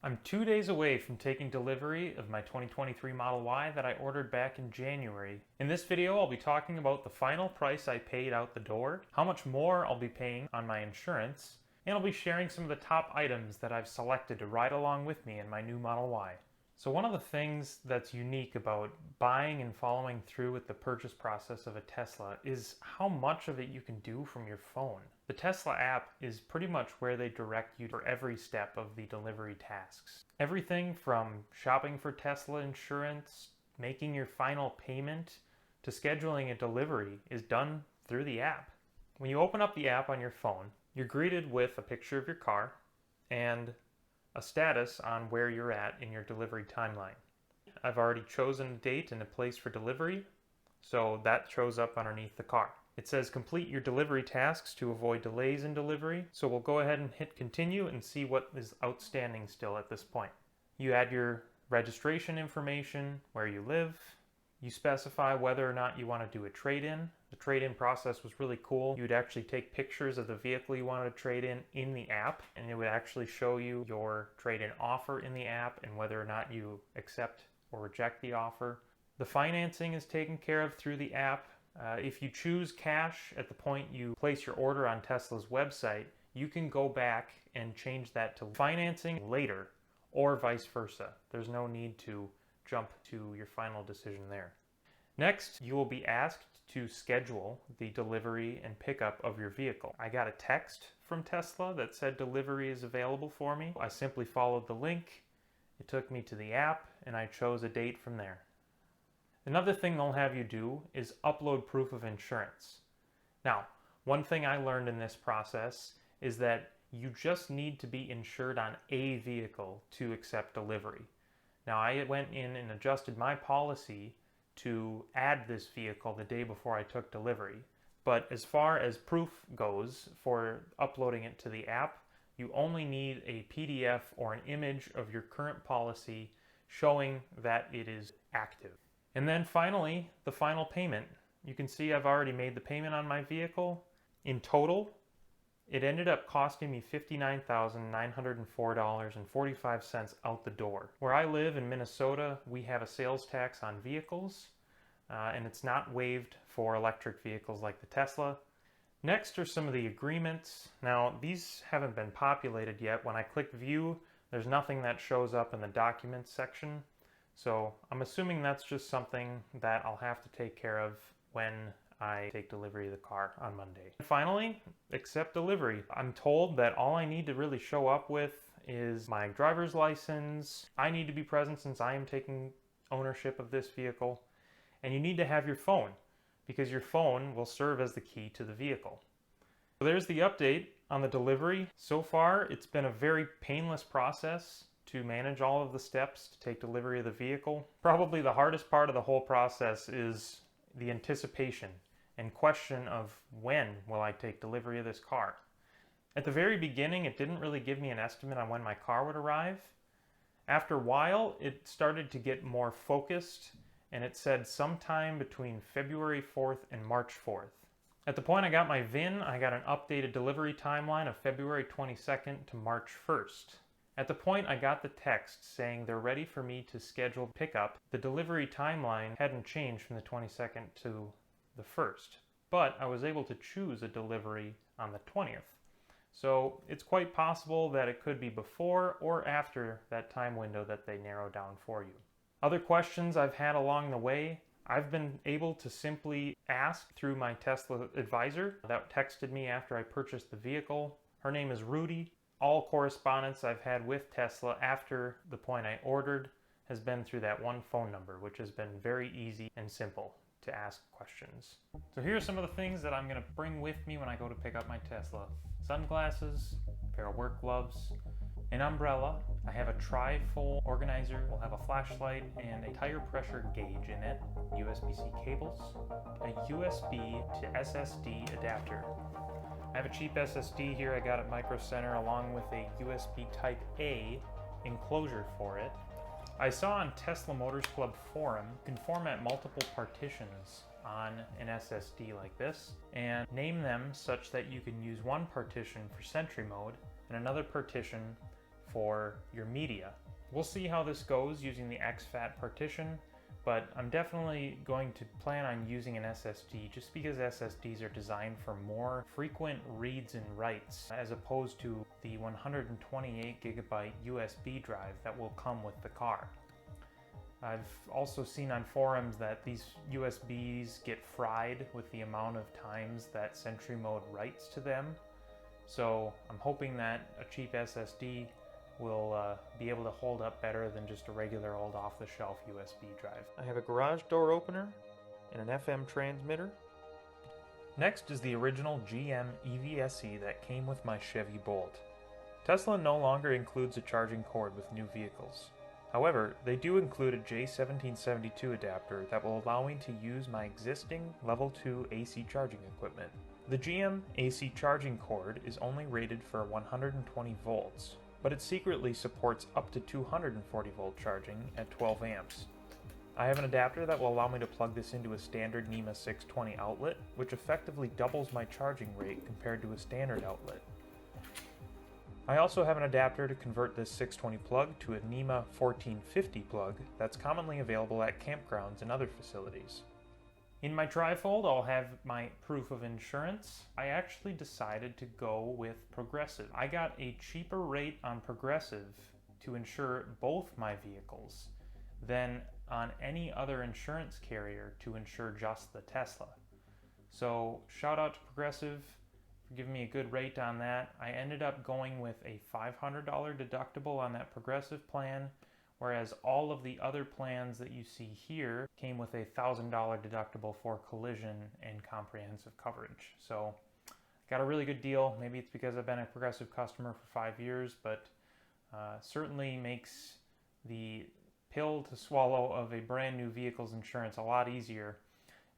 I'm 2 days away from taking delivery of my 2023 Model Y that I ordered back in January. In this video, I'll be talking about the final price I paid out the door, how much more I'll be paying on my insurance, and I'll be sharing some of the top items that I've selected to ride along with me in my new Model Y. So one of the things that's unique about buying and following through with the purchase process of a Tesla is how much of it you can do from your phone. The Tesla app is pretty much where they direct you for every step of the delivery tasks. Everything from shopping for Tesla insurance, making your final payment, to scheduling a delivery is done through the app. When you open up the app on your phone, you're greeted with a picture of your car and a status on where you're at in your delivery timeline. I've already chosen a date and a place for delivery, so that shows up underneath the car. It says complete your delivery tasks to avoid delays in delivery, so we'll go ahead and hit continue and see what is outstanding still at this point. You add your registration information, where you live. You specify whether or not you want to do a trade-in. The trade-in process was really cool. You would actually take pictures of the vehicle you wanted to trade in the app, and it would actually show you your trade-in offer in the app and whether or not you accept or reject the offer. The financing is taken care of through the app. If you choose cash at the point you place your order on Tesla's website, you can go back and change that to financing later, or vice versa. There's no need to jump to your final decision there. Next, you will be asked to schedule the delivery and pickup of your vehicle. I got a text from Tesla that said delivery is available for me. I simply followed the link. It took me to the app and I chose a date from there. Another thing they'll have you do is upload proof of insurance. Now, one thing I learned in this process is that you just need to be insured on a vehicle to accept delivery. Now, I went in and adjusted my policy to add this vehicle the day before I took delivery. But as far as proof goes for uploading it to the app, you only need a PDF or an image of your current policy showing that it is active. And then finally, the final payment. You can see I've already made the payment on my vehicle. In total, it ended up costing me $59,904.45 out the door. Where I live in Minnesota, we have a sales tax on vehicles, and it's not waived for electric vehicles like the Tesla. Next are some of the agreements. Now, these haven't been populated yet. When I click view, there's nothing that shows up in the documents section. So I'm assuming that's just something that I'll have to take care of when I take delivery of the car on Monday. And finally, accept delivery. I'm told that all I need to really show up with is my driver's license. I need to be present since I am taking ownership of this vehicle. And you need to have your phone because your phone will serve as the key to the vehicle. So there's the update on the delivery. So far, it's been a very painless process to manage all of the steps to take delivery of the vehicle. Probably the hardest part of the whole process is the anticipation and question of when will I take delivery of this car. At the very beginning, it didn't really give me an estimate on when my car would arrive. After a while, it started to get more focused and it said sometime between February 4th and March 4th. At the point I got my VIN, I got an updated delivery timeline of February 22nd to March 1st. At the point I got the text saying they're ready for me to schedule pickup, the delivery timeline hadn't changed from the 22nd to the 1st, but I was able to choose a delivery on the 20th. So it's quite possible that it could be before or after that time window that they narrow down for you. Other questions I've had along the way, I've been able to simply ask through my Tesla advisor that texted me after I purchased the vehicle. Her name is Rudy. All correspondence I've had with Tesla after the point I ordered has been through that one phone number, which has been very easy and simple to ask questions. So here are some of the things that I'm going to bring with me when I go to pick up my Tesla. Sunglasses, a pair of work gloves, an umbrella. I have a tri-fold organizer. We'll have a flashlight and a tire pressure gauge in it, USB-C cables, a USB to SSD adapter. I have a cheap SSD here I got at Micro Center along with a USB Type A enclosure for it. I saw on Tesla Motors Club forum you can format multiple partitions on an SSD like this and name them such that you can use one partition for Sentry mode and another partition for your media. We'll see how this goes using the exFAT partition, but I'm definitely going to plan on using an SSD just because SSDs are designed for more frequent reads and writes as opposed to the 128 gigabyte USB drive that will come with the car. I've also seen on forums that these USBs get fried with the amount of times that Sentry Mode writes to them. So I'm hoping that a cheap SSD will be able to hold up better than just a regular old off-the-shelf USB drive. I have a garage door opener and an FM transmitter. Next is the original GM EVSE that came with my Chevy Bolt. Tesla no longer includes a charging cord with new vehicles. However, they do include a J1772 adapter that will allow me to use my existing Level 2 AC charging equipment. The GM AC charging cord is only rated for 120 volts, but it secretly supports up to 240 volt charging at 12 amps. I have an adapter that will allow me to plug this into a standard NEMA 620 outlet, which effectively doubles my charging rate compared to a standard outlet. I also have an adapter to convert this 620 plug to a NEMA 1450 plug that's commonly available at campgrounds and other facilities. In my trifold, I'll have my proof of insurance. I actually decided to go with Progressive. I got a cheaper rate on Progressive to insure both my vehicles than on any other insurance carrier to insure just the Tesla. So shout out to Progressive for giving me a good rate on that. I ended up going with a $500 deductible on that Progressive plan, whereas all of the other plans that you see here came with a $1,000 deductible for collision and comprehensive coverage. So got a really good deal. Maybe it's because I've been a Progressive customer for 5 years, but certainly makes the pill to swallow of a brand new vehicle's insurance a lot easier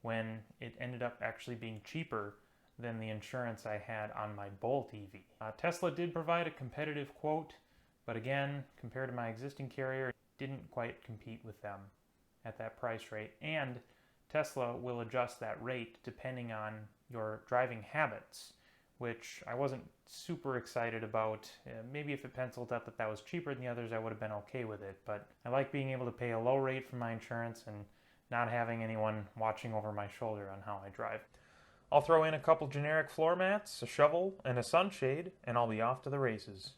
when it ended up actually being cheaper than the insurance I had on my Bolt EV. Tesla did provide a competitive quote, but again, compared to my existing carrier, it didn't quite compete with them at that price rate. And Tesla will adjust that rate depending on your driving habits, which I wasn't super excited about. Maybe if it penciled up that that was cheaper than the others, I would have been okay with it. But I like being able to pay a low rate for my insurance and not having anyone watching over my shoulder on how I drive. I'll throw in a couple generic floor mats, a shovel, and a sunshade, and I'll be off to the races.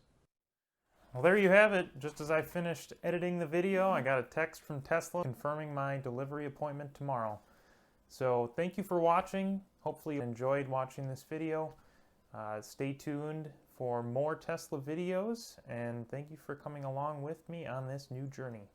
Well, there you have it. Just as I finished editing the video, I got a text from Tesla confirming my delivery appointment tomorrow. So thank you for watching. Hopefully you enjoyed watching this video. Stay tuned for more Tesla videos, and thank you for coming along with me on this new journey.